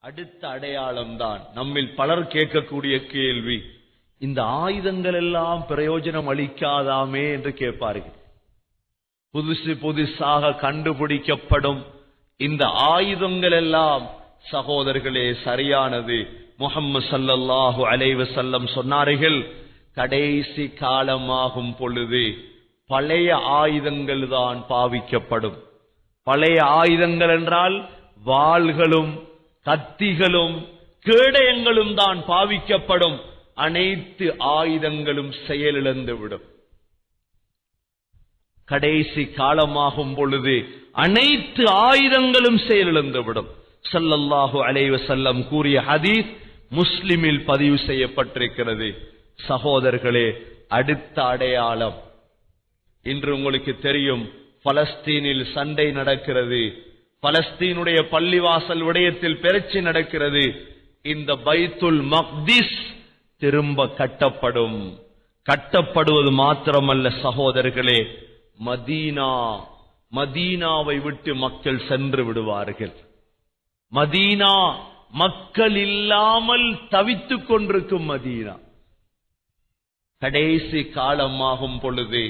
அடுத்த அடையாளம் தான் நம்மில் பலர் கேட்கக்கூடிய கேள்வி, இந்த ஆயுதங்கள் எல்லாம் பிரயோஜனம் அளிக்காதாமே என்று கேட்பார்கள். புதுசாக கண்டுபிடிக்கப்படும் இந்த ஆயுதங்கள் எல்லாம் சகோதரர்களே சரியானது. முஹம்மது ஸல்லல்லாஹு அலைஹி வஸல்லம் சொன்னார்கள், கடைசி காலமாகும் பொழுது பழைய ஆயுதங்கள் தான் பாவிக்கப்படும். பழைய ஆயுதங்கள் என்றால் வாள்களும் கத்திகளும் கேடயங்களும் தான் பாவிக்கப்படும். அனைத்து ஆயுதங்களும் செயலிழந்துவிடும். கடைசி காலமாகும் பொழுது அனைத்து ஆயுதங்களும் செயலிழந்துவிடும். ஸல்லல்லாஹு அலைஹி வஸல்லம் கூறிய ஹதீஸ் முஸ்லிமில் பதிவு செய்யப்பட்டிருக்கிறது. சகோதரர்களே, அடுத்த அடையாளம் இன்று உங்களுக்கு தெரியும், பலஸ்தீனில் சண்டை நடக்கிறது. பலஸ்தீனுடைய பள்ளிவாசல் விடயத்தில் பிரச்சனை நடக்கிறது. இந்த பைத்துல் மக்திஸ் திரும்ப கட்டப்படும். கட்டப்படுவது மாத்திரமல்ல சகோதரர்களே, மதீனாவை விட்டு மக்கள் சென்று விடுவார்கள். மதீனா மக்கள் இல்லாமல் தவித்துக் கொண்டிருக்கும் மதீனா. கடைசி காலமாகும் பொழுது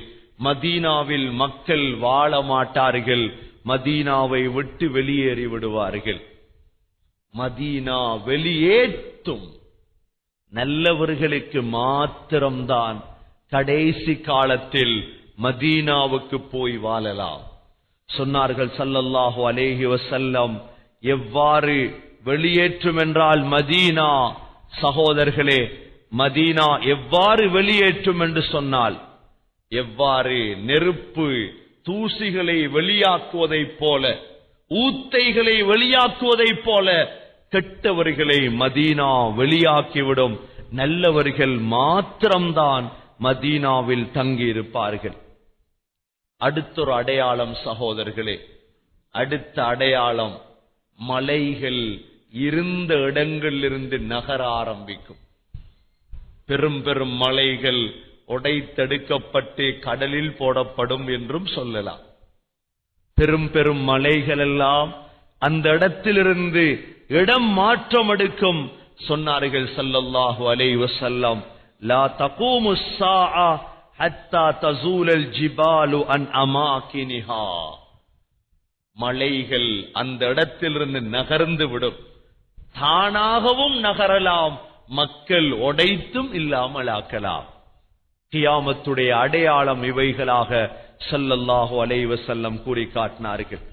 மதீனாவில் மக்கள் வாழ மாட்டார்கள். மதீனாவை விட்டு வெளியேறி விடுவார்கள். மதீனா வெளியேற்றும் நல்லவர்களுக்கு மாத்திரம்தான் கடைசி காலத்தில் மதீனாவுக்கு போய் வாழலாம். சொன்னார்கள் ஸல்லல்லாஹு அலைஹி வஸல்லம், எவ்வாறு வெளியேற்றும் என்றால் மதீனா, சகோதரர்களே, மதீனா எவ்வாறு வெளியேற்றும் என்று சொன்னால், எவ்வாறு நெருப்பு தூசிகளை வெளியாக்குவதைப் போல, ஊத்தைகளை வெளியாக்குவதைப் போல கெட்டவர்களை மதீனா வெளியாக்கிவிடும். நல்லவர்கள் மாத்திரம்தான் மதீனாவில் தங்கியிருப்பார்கள். அடுத்தொரு அடையாளம் சகோதரர்களே, அடுத்த அடையாளம் மலைகள் இருந்த இடங்களிலிருந்து நகர ஆரம்பிக்கும். பெரும் பெரும் மலைகள் உடைத்தெடுக்கப்பட்டு கடலில் போடப்படும் என்றும் சொல்லலாம். பெரும் பெரும் மலைகள் எல்லாம் அந்த இடத்திலிருந்து இடம் மாற்றம் எடுக்கும். சொன்னார்கள் ஸல்லல்லாஹு அலைஹி வஸல்லம், லா தகூமு ஸாஅ ஹத்தா தஸூலல் ஜிபாலு அன் அமாகினிஹா. மலைகள் அந்த இடத்திலிருந்து நகர்ந்து விடும். தானாகவும் நகரலாம், மக்கள் உடைத்தும் இல்லாமலாக்கலாம். கியாமத்துடைய அடையாளம் இவைகளாக ஸல்லல்லாஹு அலைஹி வஸல்லம் கூறி காட்டினார்கள்.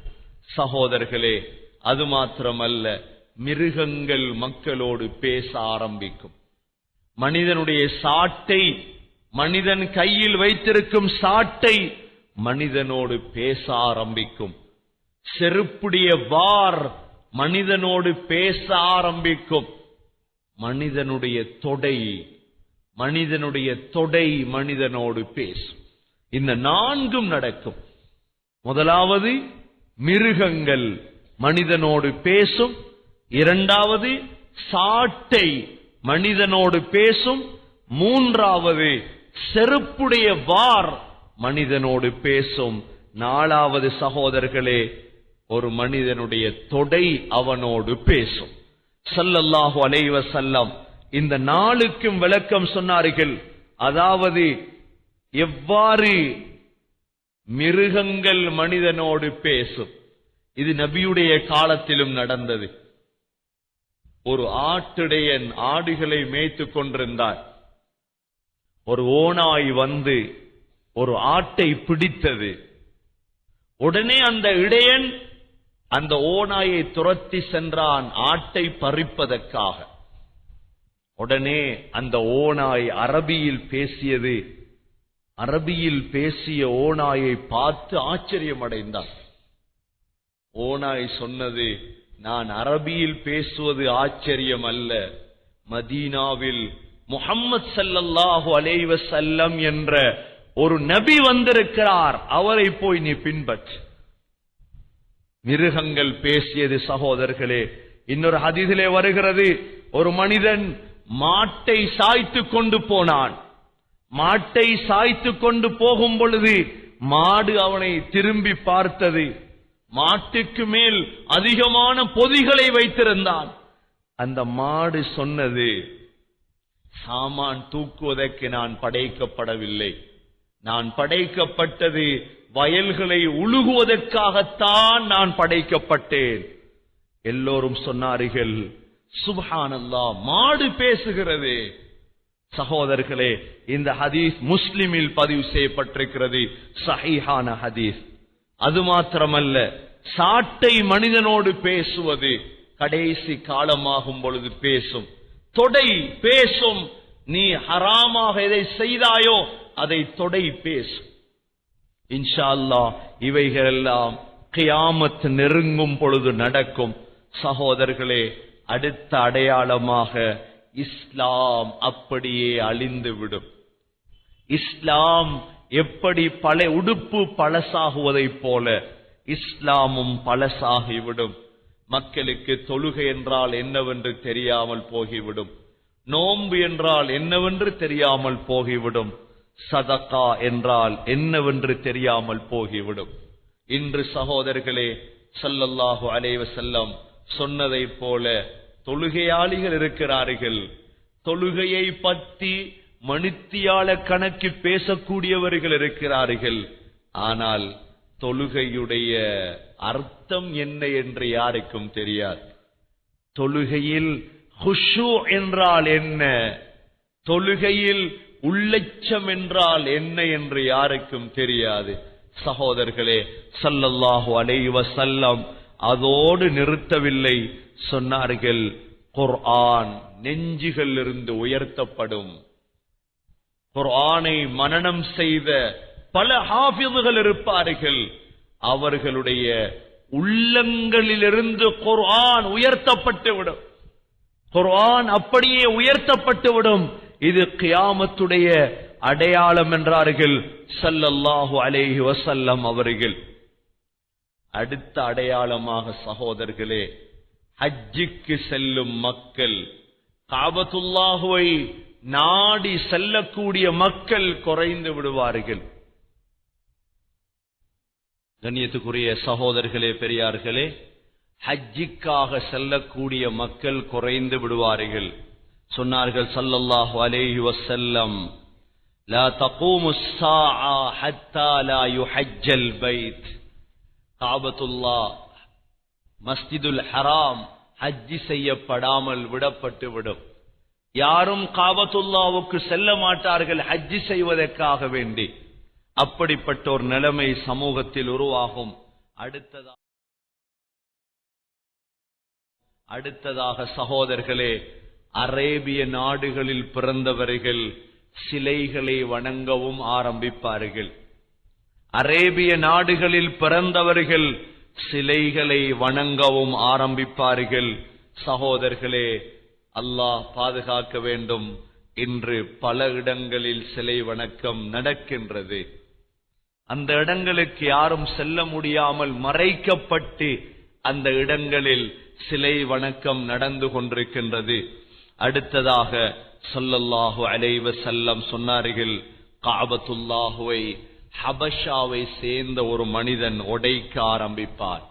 சகோதரர்களே, அது மாத்திரமல்ல, மிருகங்கள் மக்களோடு பேச ஆரம்பிக்கும். மனிதனுடைய சாட்டை, மனிதன் கையில் வைத்திருக்கும் சாட்டை மனிதனோடு பேச ஆரம்பிக்கும். செருப்புடைய வார் மனிதனோடு பேச ஆரம்பிக்கும். மனிதனுடைய தொடை மனிதனோடு பேசும். இந்த நான்கும் நடக்கும். முதலாவது மிருகங்கள் மனிதனோடு பேசும். இரண்டாவது சாட்டை மனிதனோடு பேசும். மூன்றாவது செருப்புடைய வார் மனிதனோடு பேசும். நாலாவது சகோதரர்களே, ஒரு மனிதனுடைய தொடை அவனோடு பேசும். ஸல்லல்லாஹு அலைஹி வஸல்லம் இந்த நாளுக்கும் விளக்கம் சொன்னார்கள். அதாவது எவ்வாறு மிருகங்கள் மனிதனோடு பேசும். இது நபியுடைய காலத்திலும் நடந்தது. ஒரு ஆட்டிடையன் ஆடுகளை மேய்த்துக் கொண்டிருந்தார். ஒரு ஓநாய் வந்து ஒரு ஆட்டை பிடித்தது. உடனே அந்த இடையன் அந்த ஓநாயை துரத்தி சென்றான் ஆட்டை பறிப்பதற்காக. உடனே அந்த ஓநாய் அரபியில் பேசியது. அரபியில் பேசிய ஓநாயை பார்த்து ஆச்சரியம் அடைந்தான். ஓநாய் சொன்னது, நான் அரபியில் பேசுவது ஆச்சரியம் அல்ல, மதீனாவில் முஹம்மது ஸல்லல்லாஹு அலைஹி வஸல்லம் என்ற ஒரு நபி வந்திருக்கிறார், அவரை போய் நீ பின்பற்று. மிருகங்கள் பேசியது சகோதரர்களே. இன்னொரு ஹதீஸிலே வருகிறது, ஒரு மனிதன் மாட்டை சாய்த்து கொண்டு போனான். மாட்டை சாய்த்து கொண்டு போகும் பொழுது மாடு அவனை திரும்பி பார்த்தது. மாட்டுக்கு மேல் அதிகமான பொதிகளை வைத்திருந்தான். அந்த மாடு சொன்னது, சாமான் தூக்குவதற்கு நான் படைக்கப்படவில்லை, நான் படைக்கப்பட்டது வயல்களை உழுகுவதற்காகத்தான் நான் படைக்கப்பட்டேன். எல்லோரும் சொன்னார்கள், சுப்ஹானல்லாஹ், மாடு பேசுகிறது. சகோதரர்களே, இந்த ஹதீஸ் முஸ்லிமில் பதிவு செய்யப்பட்டிருக்கிறது, சஹீஹான ஹதீஸ். அது மாத்திரமல்ல, சாட்டை மனிதனோடு பேசுவது கடைசி காலமாகும் பொழுது பேசும். தொடை பேசும். நீ ஹராமாக எதை செய்தாயோ அதை தொடை பேசும். இன்ஷா அல்லாஹ் இவைகளெல்லாம் கியாமத் நெருங்கும் பொழுது நடக்கும். சகோதரர்களே, அடுத்த அடையாளமாக இஸ்லாம் அப்படியே அழிந்துவிடும். இஸ்லாம் எப்படி உடுப்பு பழசாகுவதைப் போல இஸ்லாமும் பழசாகிவிடும். மக்களுக்கு தொழுகை என்றால் என்னவென்று தெரியாமல் போகிவிடும், நோன்பு என்றால் என்னவென்று தெரியாமல் போகிவிடும், சதகா என்றால் என்னவென்று தெரியாமல் போகிவிடும். இன்று சகோதரர்களே, ஸல்லல்லாஹு அலைஹி வஸல்லம் சொன்னதைப் போல தொழுகையாளிகள் இருக்கிறார்கள். தொழுகையை பற்றி மணித்தியால கணக்கு பேசக்கூடியவர்கள் இருக்கிறார்கள். ஆனால் தொழுகையுடைய அர்த்தம் என்ன என்று யாருக்கும் தெரியாது. தொழுகையில் குஷூ என்றால் என்ன, தொழுகையில் உள்ளச்சம் என்றால் என்ன என்று யாருக்கும் தெரியாது. சகோதரர்களே, ஸல்லல்லாஹு அலைஹி வஸல்லம் அதோடு நிறுத்தவில்லை. சொன்னார்கள், குர்ஆன் நெஞ்சுகளிலிருந்து உயர்த்தப்படும். குர்ஆனை மனனம் செய்த பல ஹாஃபிதுகள் இருப்பார்கள். அவர்களுடைய உள்ளங்களிலிருந்து குர்ஆன் உயர்த்தப்பட்டுவிடும். குர்ஆன் அப்படியே உயர்த்தப்பட்டுவிடும். இது கியாமத்துடைய அடையாளம் என்றார்கள் ஸல்லல்லாஹு அலைஹி வஸல்லம் அவர்கள். அடுத்த அடையாளமாக சகோதரர்களே, ஹஜ்ஜுக்கு செல்லும் மக்கள், காபத்துல்லாஹுவை நாடி செல்லக்கூடிய மக்கள் குறைந்து விடுவார்கள். கண்ணியத்துக்குரிய சகோதரர்களே, பெரியார்களே, ஹஜ்ஜிக்காக செல்லக்கூடிய மக்கள் குறைந்து விடுவார்கள். சொன்னார்கள் ஸல்லல்லாஹு அலைஹி வஸல்லம், லா தகூமு ஸாஆ ஹத்தா லா யுஹஜ்ஜல் பைத். காபத்துல்லாஹ், மஸ்ஜிதுல் ஹராம் ஹஜ்ஜி செய்யப்படாமல் விடப்பட்டு விடும். யாரும் காபத்துல்லாவுக்கு செல்ல மாட்டார்கள் ஹஜ்ஜி செய்வதற்காக வேண்டி. அப்படிப்பட்ட ஒரு நிலைமை சமூகத்தில் உருவாகும். அடுத்ததாக சகோதரர்களே, அரேபிய நாடுகளில் பிறந்தவர்கள் சிலைகளை வணங்கவும் ஆரம்பிப்பார்கள். அரேபிய நாடுகளில் பிறந்தவர்கள் சிலைகளை வணங்கவும் ஆரம்பிப்பார்கள். சகோதரர்களே, அல்லாஹ் பாதுகாக்க வேண்டும். இன்று பல இடங்களில் சிலை வணக்கம் நடக்கின்றது. அந்த இடங்களுக்கு யாரும் செல்ல முடியாமல் மறைக்கப்பட்டு அந்த இடங்களில் சிலை வணக்கம் நடந்து கொண்டிருக்கின்றது. அடுத்ததாக ஸல்லல்லாஹு அலைஹி வஸல்லம் சொன்னார்கள், காபத்துல்லாஹுவை ஹபஷாவை சேர்ந்த ஒரு மனிதன் உடைக்க ஆரம்பிப்பார்.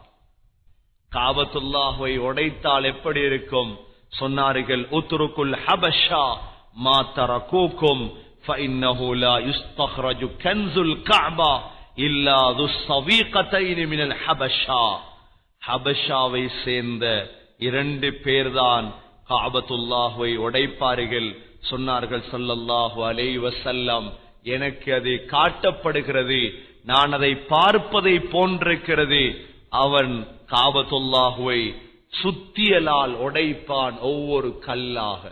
காபத்துல்லாஹுவை உடைத்தால் எப்படி இருக்கும்? சொன்னார்கள், உத்ருக்குல் ஹபஷா மா தரகூக்கும் فإنه لا يستخرج كنز الكعبة إلا ذو الصويقتين من الحبشة. ஹபஷாவை சேர்ந்த 2 பேர்தான் காபத்துல்லாஹுவை உடைப்பார்கள். சொன்னார்கள் ஸல்லல்லாஹு அலைஹி வஸல்லம், எனக்கு அது காட்டப்படுகிறது, நான் அதை பார்ப்பதை போன்றிருக்கிறது. அவன் காபத்துல்லாஹுவை சுத்தியலால் உடைப்பான், ஒவ்வொரு கல்லாக.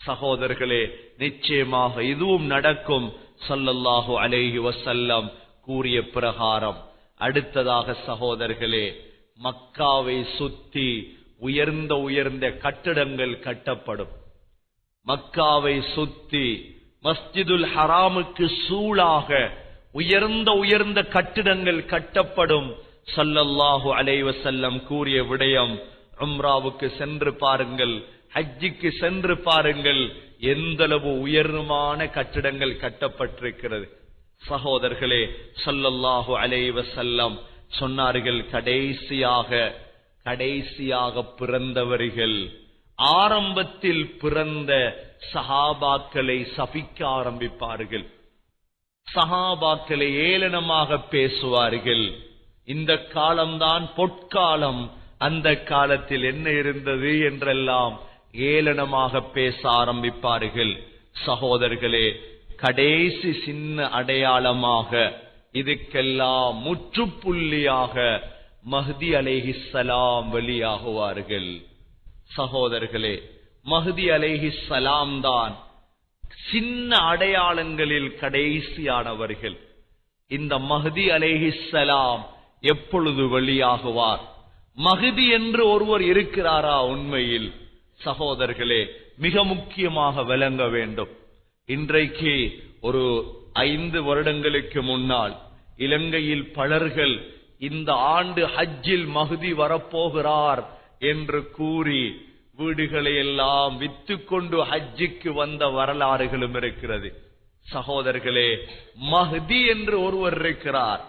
சகோதரர்களே, நிச்சயமாக இதுவும் நடக்கும். ஸல்லல்லாஹு அலைஹி வஸல்லம் கூறிய பிரகாரம். அடுத்ததாக சகோதரர்களே, மக்காவை சுத்தி உயர்ந்த உயர்ந்த கட்டடங்கள் கட்டப்படும். மக்காவை சுத்தி மஸ்ஜிதுல் ஹராமுக்கு சூழாக உயர்ந்த உயர்ந்த கட்டிடங்கள் கட்டப்படும். ஸல்லல்லாஹு அலைஹி வஸல்லம் கூறிய விடயம், உம்ராவுக்கு சென்று பாருங்கள், ஹஜ்ஜுக்கு சென்று பாருங்கள், எந்தளவு உயர்வான கட்டிடங்கள் கட்டப்பட்டிருக்கிறது. சகோதரர்களே, ஸல்லல்லாஹு அலைஹி வஸல்லம் சொன்னார்கள், கடைசியாக பிறந்தவர்கள் ஆரம்பத்தில் பிறந்த சஹாபாக்களை சபிக்க ஆரம்பிப்பார்கள். சஹாபாக்களை ஏளனமாக பேசுவார்கள். இந்த காலம்தான் பொற்காலம், அந்த காலத்தில் என்ன இருந்தது என்றெல்லாம் ஏளனமாக பேச ஆரம்பிப்பார்கள். சகோதரர்களே, கடைசி சின்ன அடையாளமாக இதுக்கெல்லாம் முற்றுப்புள்ளியாக மஹ்தி அலைஹிஸ்ஸலாம் வெளியாகுவார்கள். சகோதரர்களே, மஹ்தி அலைஹிஸ்ஸலாம் தான் சின்ன அடையாளங்களில் கடைசியானவர்கள். இந்த மஹ்தி அலைஹிஸ்ஸலாம் எப்பொழுது வெளியாகுவார்? மஹ்தி என்று ஒருவர் இருக்கிறாரா? உண்மையில் சகோதரர்களே, மிக முக்கியமாக விளங்க வேண்டும். இன்றைக்கு ஒரு 5 வருடங்களுக்கு முன்னால் இலங்கையில் பலர்கள் இந்த ஆண்டு ஹஜ்ஜில் மஹ்தி வரப்போகிறார் என்று கூறி வீடுகளை எல்லாம் வித்துக்கொண்டு ஹஜ்ஜுக்கு வந்த வரலாறுகளும் இருக்கிறது. சகோதரர்களே, மஹ்தி என்று ஒருவர் இருக்கிறார்.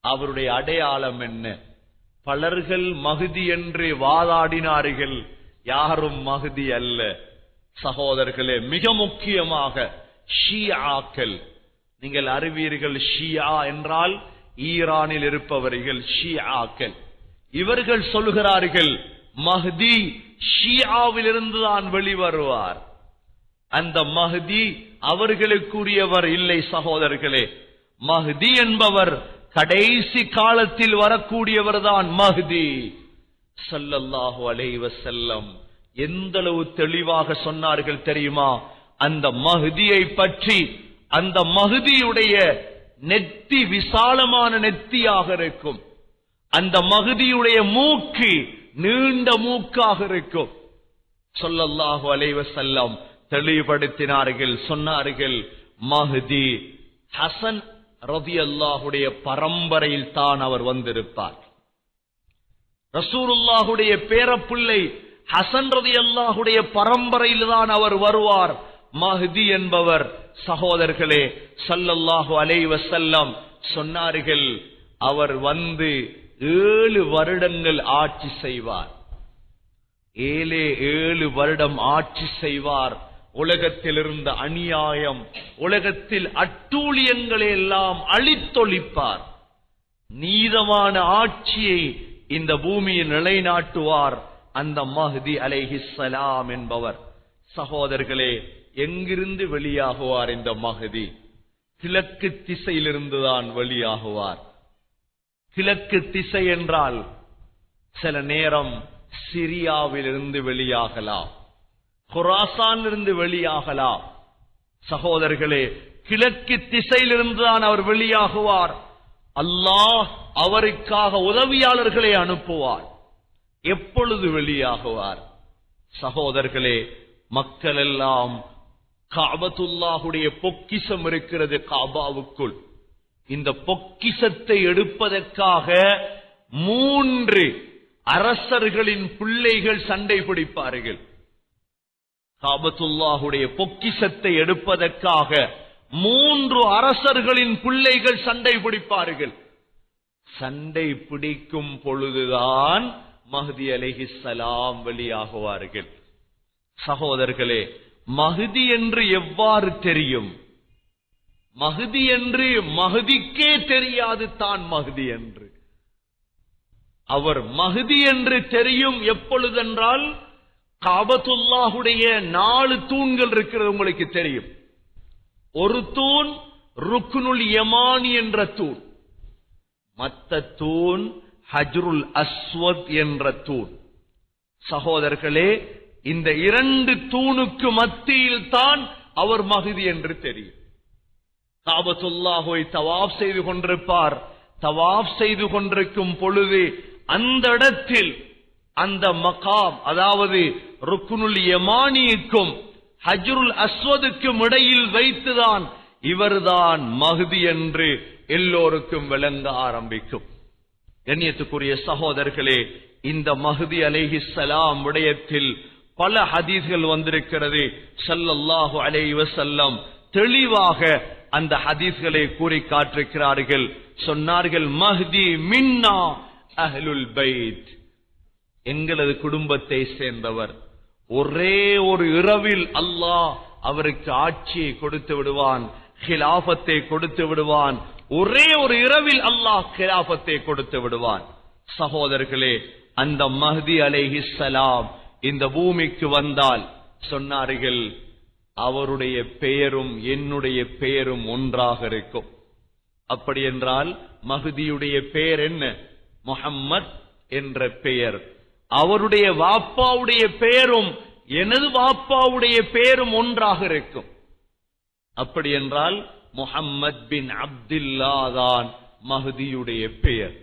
அவருடைய அடையாளம் என்ன? பலர்கள் மஹ்தி என்று வாதாடினார்கள். யாரும் மஹ்தி அல்ல. சகோதரர்களே, மிக முக்கியமாக ஷியாக்கள், நீங்கள் அறிவீர்கள், ஷியா என்றால் ஈரானில் இருப்பவர்கள் ஷியாக்கள். இவர்கள் சொல்கிறார்கள் மஹ்தி ஷியாவிலிருந்து தான் வெளிவருவார். அந்த மஹ்தி அவர்களுக்குரியவர் இல்லை. சகோதரர்களே, மஹ்தி என்பவர் கடைசி காலத்தில் வரக்கூடியவர் தான் மஹ்தி. ஸல்லல்லாஹு அலைஹி வஸல்லம் எந்தளவு தெளிவாக சொன்னார்கள் தெரியுமா? அந்த மஹ்தியை பற்றி, அந்த மஹ்தியுடைய நெத்தி விசாலமான நெத்தியாக இருக்கும். அந்த மஹ்தியுடைய மூக்கு நீண்ட மூக்காக இருக்கும். ஸல்லல்லாஹு அலைஹி வஸல்லம் தெளிவுபடுத்தினார்கள். சொன்னார்கள், மஹ்தி ஹசன் ரலியல்லாஹுடைய பரம்பரையில் தான் அவர் வந்திருப்பார். ரசூலுல்லாஹுடைய பேரப்பிள்ளை ஹசன் ரலியல்லாஹுடைய பரம்பரையில் தான் அவர் வருவார். மஹ்தி என்பவர் சகோதரர்களே, ஸல்லல்லாஹு அலைஹி வஸல்லம் சொன்னார்கள், அவர் வந்து 7 வருடங்கள் ஆட்சி செய்வார். 7 வருடம் ஆட்சி செய்வார். உலகத்தில் இருந்த அநியாயம், உலகத்தில் அட்டூழியங்களை எல்லாம் அழித்தொழிப்பார். நீதமான ஆட்சியை இந்த பூமியில் நிலைநாட்டுவார் அந்த மஹ்தி அலைஹிஸ்ஸலாம் என்பவர். சகோதரர்களே, எங்கிருந்து வெளியாகுவார் இந்த மஹ்தி? கிழக்கு திசையிலிருந்துதான் வெளியாகுவார். கிழக்கு திசை என்றால் சில நேரம் சிரியாவிலிருந்து வெளியாகலாம், குராசானிலிருந்து வெளியாகலாம். சகோதரர்களே, கிழக்கு திசையிலிருந்துதான் அவர் வெளியாகுவார். அல்லாஹ் அவருக்காக உதவியாளர்களை அனுப்புவார். எப்பொழுது வெளியாகுவார்? சகோதரர்களே, மக்கள் எல்லாம் காபத்துல்லாஹுடைய பொக்கிஷம் இருக்கிறது காபாவுக்குள். இந்த பொக்கிஷத்தை எடுப்பதற்காக 3 அரசர்களின் பிள்ளைகள் சண்டை பிடிப்பார்கள். காபத்துல்லாஹுடைய பொக்கிஷத்தை எடுப்பதற்காக 3 அரசர்களின் பிள்ளைகள் சண்டை பிடிப்பார்கள். சண்டை பிடிக்கும் பொழுதுதான் மஹ்தி அலைஹிஸ்ஸலாம் வெளியாகுவார்கள். சகோதரர்களே, மஹ்தி என்று எவ்வாறு தெரியும்? மஹ்தி என்று மஹ்திக்கே தெரியாது தான் மஹ்தி என்று. அவர் மஹ்தி என்று தெரியும் எப்பொழுதென்றால், காபத்துல்லாஹுடைய 4 தூண்கள் இருக்கிறது உங்களுக்கு தெரியும். ஒரு தூண் ருக்னுல் யமானி என்ற தூண், மற்ற தூண் ஹஜ்ருல் அஸ்வத் என்ற தூண். சகோதரர்களே, இந்த 2 தூணுக்கு மத்தியில் தான் அவர் மஹ்தி என்று தெரியும். காபத்துல்லாஹை தவாப் செய்து கொண்டிருப்பார். தவாப் செய்து கொண்டிருக்கும் பொழுது அந்த இடத்தில் அந்த மகாம், அதாவது ருக்னுல் யமானிக்கும் ஹஜ்ருல் அஸ்வதுக்கும் இடையில் வைத்துதான் இவர்தான் மஹ்தி என்று எல்லோருக்கும் விளங்க ஆரம்பிக்கும். கண்ணியத்துக்குரிய சகோதரர்களே, இந்த மஹ்தி அலைஹிஸ்ஸலாம் விடயத்தில் பல ஹதீஸ்கள் வந்திருக்கிறது. ஸல்லல்லாஹு அலைஹி வஸல்லம் தெளிவாக அந்த ஹதீஸ்களை கூறி காட்டிருக்கிறார்கள். சொன்னார்கள், மஹ்தி மின்னா அஹ்லுல் பைத், எங்களது குடும்பத்தை சேர்ந்தவர். ஒரே ஒரு இரவில் அல்லாஹ் அவருக்கு ஆட்சியை கொடுத்து விடுவான், ஹிலாஃபத்தை கொடுத்து விடுவான். ஒரே ஒரு இரவில் அல்லாஹ் ஹிலாஃபத்தை கொடுத்து விடுவான். சகோதரர்களே, அந்த மஹ்தி அலைஹிஸ்ஸலாம் இந்த பூமிக்கு வந்தால் சொன்னார்கள், அவருடைய பெயரும் என்னுடைய பெயரும் ஒன்றாக இருக்கும். அப்படி என்றால் மஹ்தியுடைய பெயர் என்ன? முஹம்மத் என்ற பெயர். அவருடைய வாப்பாவுடைய பெயரும் எனது வாப்பாவுடைய பெயரும் ஒன்றாக இருக்கும். அப்படி என்றால் முஹம்மத் பின் அப்துல்லா தான் மஹ்தியுடைய பெயர்.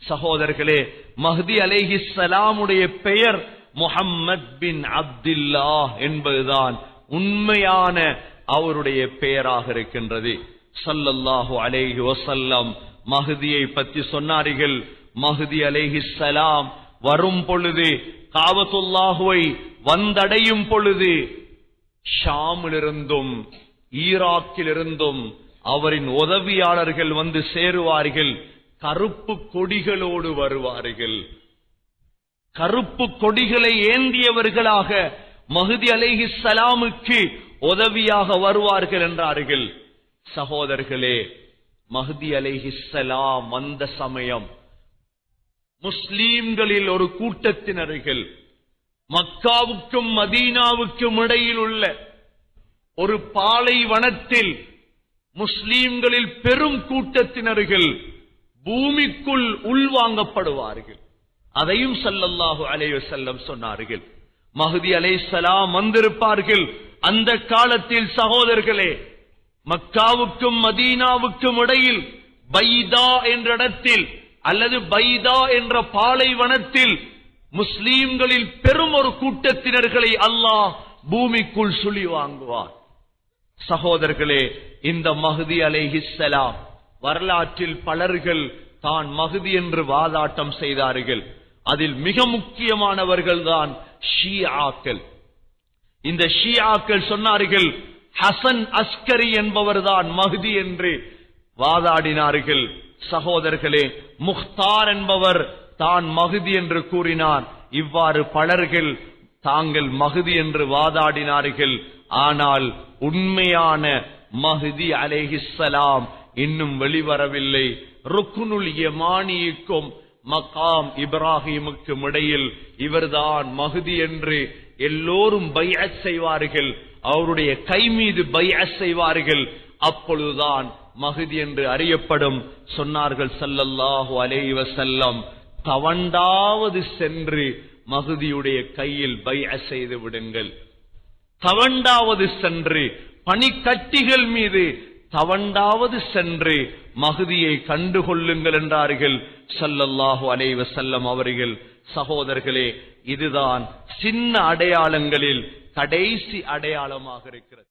சகோதரர்களே, மஹ்தி அலைஹிஸ்ஸலாமுடைய பெயர் முஹம்மத் பின் அப்துல்லா என்பதுதான் உண்மையான அவருடைய பெயராக இருக்கின்றது. ஸல்லல்லாஹு அலைஹி வஸல்லம் மஹ்தியை பற்றி சொன்னார்கள். மஹ்தி அலைஹிஸ்ஸலாம் வரும் பொழுது, காபத்துல்லாஹுவை வந்தடையும் பொழுது, ஷாமிலிருந்தும் ஈராக்கிலிருந்தும் அவரின் உதவியாளர்கள் வந்து சேருவார்கள். கருப்பு கொடிகளோடு வருவார்கள். கருப்பு கொடிகளை ஏந்தியவர்களாக மஹ்தி அலைஹிஸ்ஸலாமுக்கு உதவியாக வருவார்கள் என்றார்கள். சகோதரர்களே, மஹ்தி அலைஹிஸ்ஸலாம் வந்த சமயம் முஸ்லீம்களில் ஒரு கூட்டத்தினர்கள் மக்காவுக்கும் மதீனாவுக்கும் இடையில் உள்ள ஒரு பாலைவனத்தில் முஸ்லீம்களில் பெரும் கூட்டத்தினர்கள் பூமிக்குள் உள்வாங்கப்படுவார்கள். அதையும் ஸல்லல்லாஹு அலைஹி வஸல்லம் சொன்னார்கள். மஹ்தி அலைஹிஸ்ஸலாம் வந்திருப்பார்கள். அந்த காலத்தில் சகோதரர்களே, மக்காவுக்கும் மதீனாவுக்கும் இடையில் பைதா என்ற இடத்தில் அல்லது பைதா என்ற பாலைவனத்தில் முஸ்லீம்களில் பெரும் ஒரு கூட்டத்தினர்களை அல்லாஹ் பூமிக்குள் சுழி வாங்குவார். சகோதரர்களே, இந்த மஹ்தி அலைஹிஸ்ஸலாம் வரலாற்றில் பலர்கள் தான் மஹ்தி என்று வாதாட்டம் செய்தார்கள். அதில் மிக முக்கியமானவர்கள் தான் ஷியாக்கள். இந்த ஷியாக்கள் சொன்னார்கள், ஹசன் அஸ்கரி என்பவர் தான் மஹ்தி என்று வாதாடினார்கள். சகோதரர்களே, முக்தார் என்பவர் தான் மஹ்தி என்று கூறினார். இவ்வாறு பலர்கள் தாங்கள் மஹ்தி என்று வாதாடினார்கள். ஆனால் உண்மையான மஹ்தி அலைஹிஸ்ஸலாம் இன்னும் வெளிவரவில்லை. ருக்னுல் யமானிக்கும் மகாம் இப்ராஹிமுக்கும் இடையில் இவர்தான் மஹ்தி என்று எல்லோரும் பைஅத் செய்வார்கள். அவருடைய கை மீது பைஅத் செய்வார்கள். அப்பொழுதுதான் மஹ்தி என்று அறியப்படும். சொன்னார்கள் ஸல்லல்லாஹு அலைஹி வஸல்லம், தவண்டாவது சென்று மஹ்தியுடைய கையில் பைஅத் செய்து விடுங்கள். தவண்டாவது சென்று, பனிக்கட்டிகள் மீது தவண்டாவது சென்று மஹ்தியை கண்டுகொள்ளுங்கள் என்றார்கள் ஸல்லல்லாஹு அலைஹி வஸல்லம் அவர்கள். சகோதரர்களே, இதுதான் சின்ன அடையாளங்களில் கடைசி அடையாளமாக இருக்கிறது.